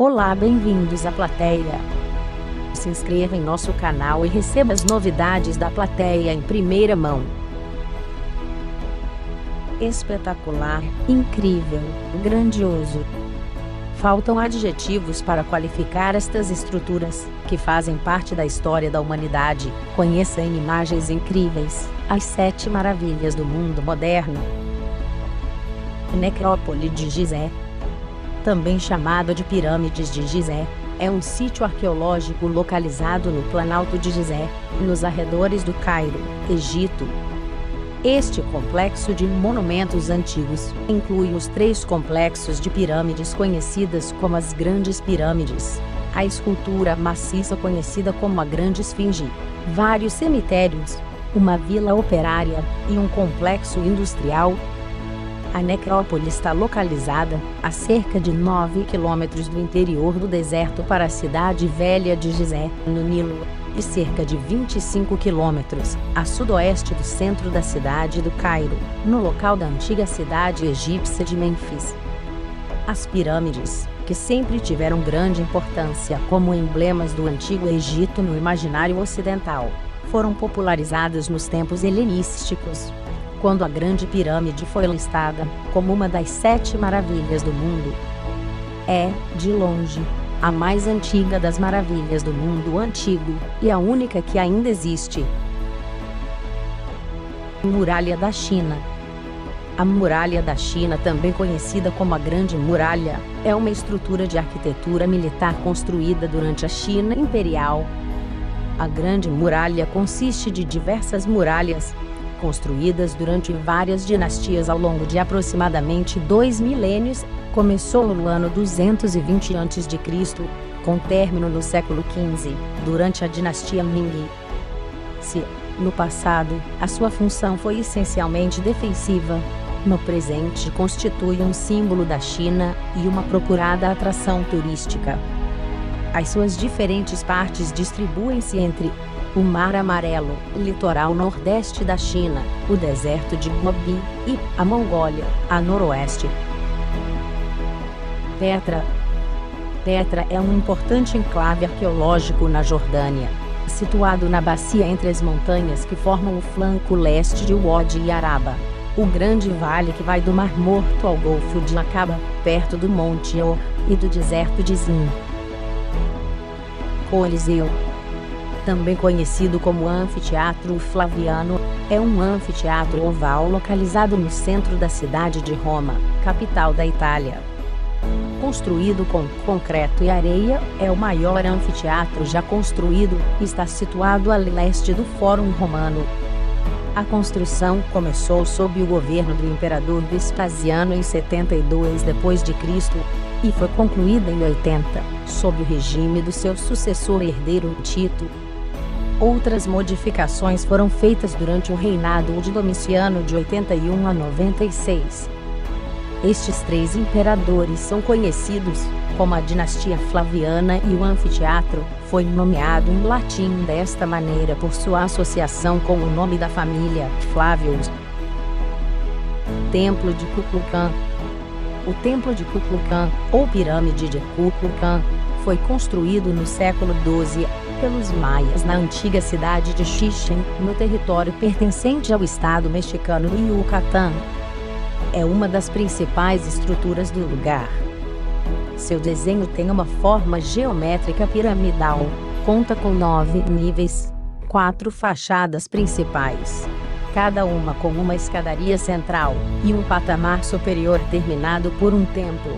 Olá, bem-vindos à plateia. Se inscreva em nosso canal e receba as novidades da plateia em primeira mão. Espetacular, incrível, grandioso. Faltam adjetivos para qualificar estas estruturas, que fazem parte da história da humanidade. Conheça em imagens incríveis as 7 maravilhas do mundo moderno. Necrópole de Gizé, também chamada de Pirâmides de Gizé, é um sítio arqueológico localizado no Planalto de Gizé, nos arredores do Cairo, Egito. Este complexo de monumentos antigos inclui os 3 complexos de pirâmides conhecidas como as Grandes Pirâmides, a escultura maciça conhecida como a Grande Esfinge, vários cemitérios, uma vila operária e um complexo industrial. A necrópole está localizada a cerca de 9 quilômetros do interior do deserto para a cidade velha de Gizé, no Nilo, e cerca de 25 quilômetros a sudoeste do centro da cidade do Cairo, no local da antiga cidade egípcia de Mênfis. As pirâmides, que sempre tiveram grande importância como emblemas do antigo Egito no imaginário ocidental, foram popularizadas nos tempos helenísticos, quando a Grande Pirâmide foi listada como uma das 7 maravilhas do mundo. É, de longe, a mais antiga das maravilhas do mundo antigo, e a única que ainda existe. Muralha da China. A Muralha da China, também conhecida como a Grande Muralha, é uma estrutura de arquitetura militar construída durante a China Imperial. A Grande Muralha consiste de diversas muralhas, construídas durante várias dinastias ao longo de aproximadamente 2 milênios, começou no ano 220 a.C., com término no século XV, durante a dinastia Ming. No passado, a sua função foi essencialmente defensiva, no presente constitui um símbolo da China e uma procurada atração turística. As suas diferentes partes distribuem-se entre o Mar Amarelo, litoral nordeste da China, o deserto de Gobi, e a Mongólia, a noroeste. Petra. Petra é um importante enclave arqueológico na Jordânia, situado na bacia entre as montanhas que formam o flanco leste de Wadi Araba, o grande vale que vai do Mar Morto ao Golfo de Aqaba, perto do Monte Or e do deserto de Zin. Coliseu, também conhecido como Anfiteatro Flaviano, é um anfiteatro oval localizado no centro da cidade de Roma, capital da Itália. Construído com concreto e areia, é o maior anfiteatro já construído e está situado a leste do Fórum Romano. A construção começou sob o governo do imperador Vespasiano em 72 d.C. e foi concluída em 80, sob o regime do seu sucessor herdeiro Tito. Outras modificações foram feitas durante o reinado de Domiciano de 81 a 96. Estes 3 imperadores são conhecidos como a dinastia Flaviana e o anfiteatro foi nomeado em latim desta maneira por sua associação com o nome da família, Flavius. Templo de Kukulkan. O Templo de Kukulkan, ou Pirâmide de Kukulkan, foi construído no século XII pelos maias na antiga cidade de Chichen, no território pertencente ao estado mexicano Yucatán. É uma das principais estruturas do lugar. Seu desenho tem uma forma geométrica piramidal, conta com 9 níveis, 4 fachadas principais, cada uma com uma escadaria central e um patamar superior terminado por um templo.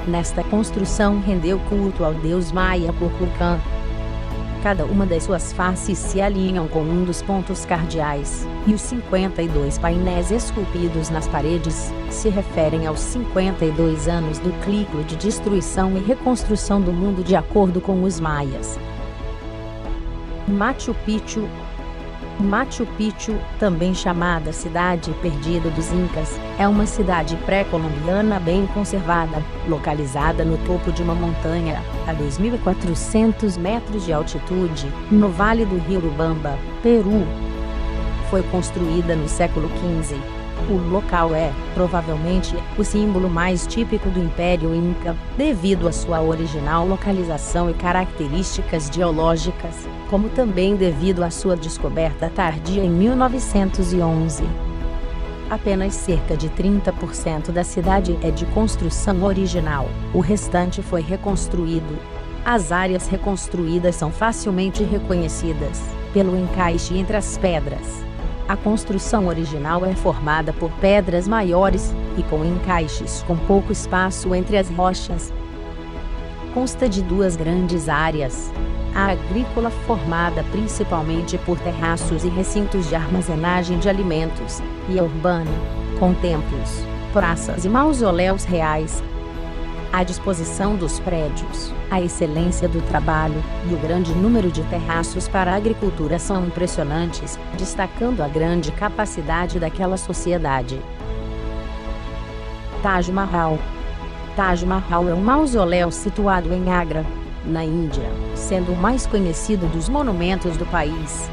Nesta construção rendeu culto ao deus maia Kukulkan. Cada uma das suas faces se alinham com um dos pontos cardeais, e os 52 painéis esculpidos nas paredes se referem aos 52 anos do ciclo de destruição e reconstrução do mundo de acordo com os maias. Machu Picchu. Machu Picchu, também chamada Cidade Perdida dos Incas, é uma cidade pré-colombiana bem conservada, localizada no topo de uma montanha, a 2.400 metros de altitude, no vale do rio Urubamba, Peru. Foi construída no século XV. O local é, provavelmente, o símbolo mais típico do Império Inca, devido à sua original localização e características geológicas, como também devido à sua descoberta tardia em 1911. Apenas cerca de 30% da cidade é de construção original, o restante foi reconstruído. As áreas reconstruídas são facilmente reconhecidas pelo encaixe entre as pedras. A construção original é formada por pedras maiores e com encaixes com pouco espaço entre as rochas. Consta de duas grandes áreas: a agrícola, formada principalmente por terraços e recintos de armazenagem de alimentos, e a urbana, com templos, praças e mausoléus reais. A disposição dos prédios, a excelência do trabalho e o grande número de terraços para a agricultura são impressionantes, destacando a grande capacidade daquela sociedade. Taj Mahal. Taj Mahal é um mausoléu situado em Agra, na Índia, sendo o mais conhecido dos monumentos do país.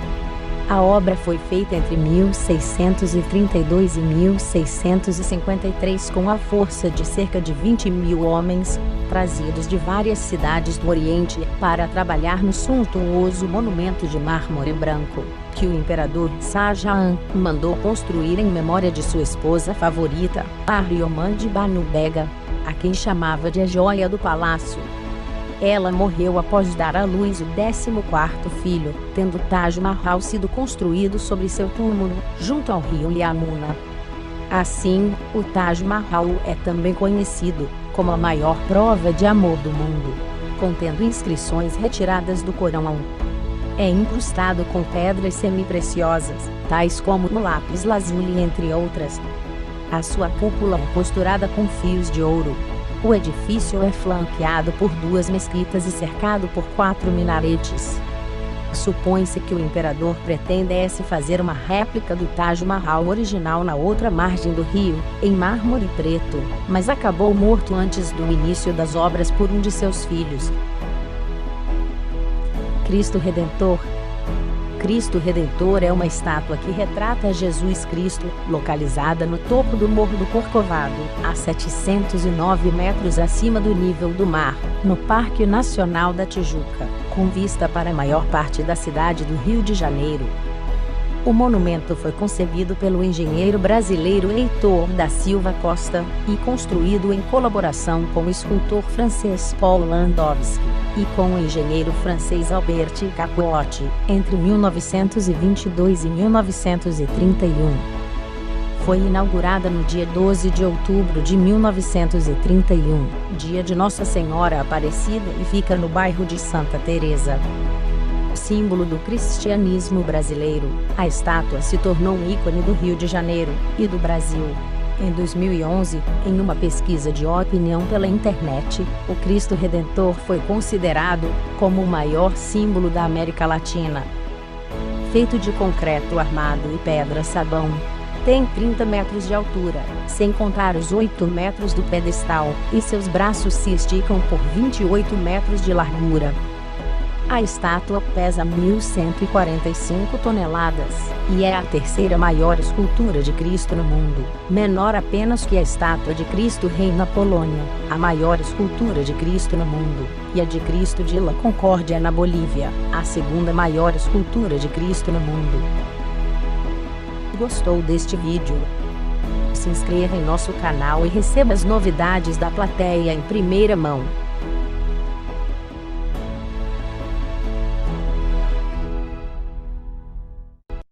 A obra foi feita entre 1632 e 1653 com a força de cerca de 20.000 homens, trazidos de várias cidades do Oriente, para trabalhar no suntuoso monumento de mármore branco, que o imperador Shah Jahan mandou construir em memória de sua esposa favorita, Aryaman Banu Bega, a quem chamava de a joia do palácio. Ela morreu após dar à luz o 14º filho, tendo Taj Mahal sido construído sobre seu túmulo, junto ao rio Yamuna. Assim, o Taj Mahal é também conhecido como a maior prova de amor do mundo, contendo inscrições retiradas do Corão. É incrustado com pedras semi-preciosas, tais como o lápis lazuli, entre outras. A sua cúpula é costurada com fios de ouro. O edifício é flanqueado por duas mesquitas e cercado por 4 minaretes. Supõe-se que o imperador pretendesse fazer uma réplica do Taj Mahal original na outra margem do rio, em mármore preto, mas acabou morto antes do início das obras por um de seus filhos. Cristo Redentor. Cristo Redentor é uma estátua que retrata Jesus Cristo, localizada no topo do Morro do Corcovado, a 709 metros acima do nível do mar, no Parque Nacional da Tijuca, com vista para a maior parte da cidade do Rio de Janeiro. O monumento foi concebido pelo engenheiro brasileiro Heitor da Silva Costa, e construído em colaboração com o escultor francês Paul Landowski, e com o engenheiro francês Albert Capote, entre 1922 e 1931. Foi inaugurada no dia 12 de outubro de 1931, dia de Nossa Senhora Aparecida, e fica no bairro de Santa Teresa. Símbolo do cristianismo brasileiro, a estátua se tornou um ícone do Rio de Janeiro e do Brasil. Em 2011, em uma pesquisa de opinião pela internet, o Cristo Redentor foi considerado como o maior símbolo da América Latina. Feito de concreto armado e pedra-sabão, tem 30 metros de altura, sem contar os 8 metros do pedestal, e seus braços se esticam por 28 metros de largura. A estátua pesa 1.145 toneladas, e é a terceira maior escultura de Cristo no mundo, menor apenas que a estátua de Cristo Rei na Polônia, a maior escultura de Cristo no mundo, e a de Cristo de La Concórdia na Bolívia, a segunda maior escultura de Cristo no mundo. Gostou deste vídeo? Se inscreva em nosso canal e receba as novidades da plateia em primeira mão.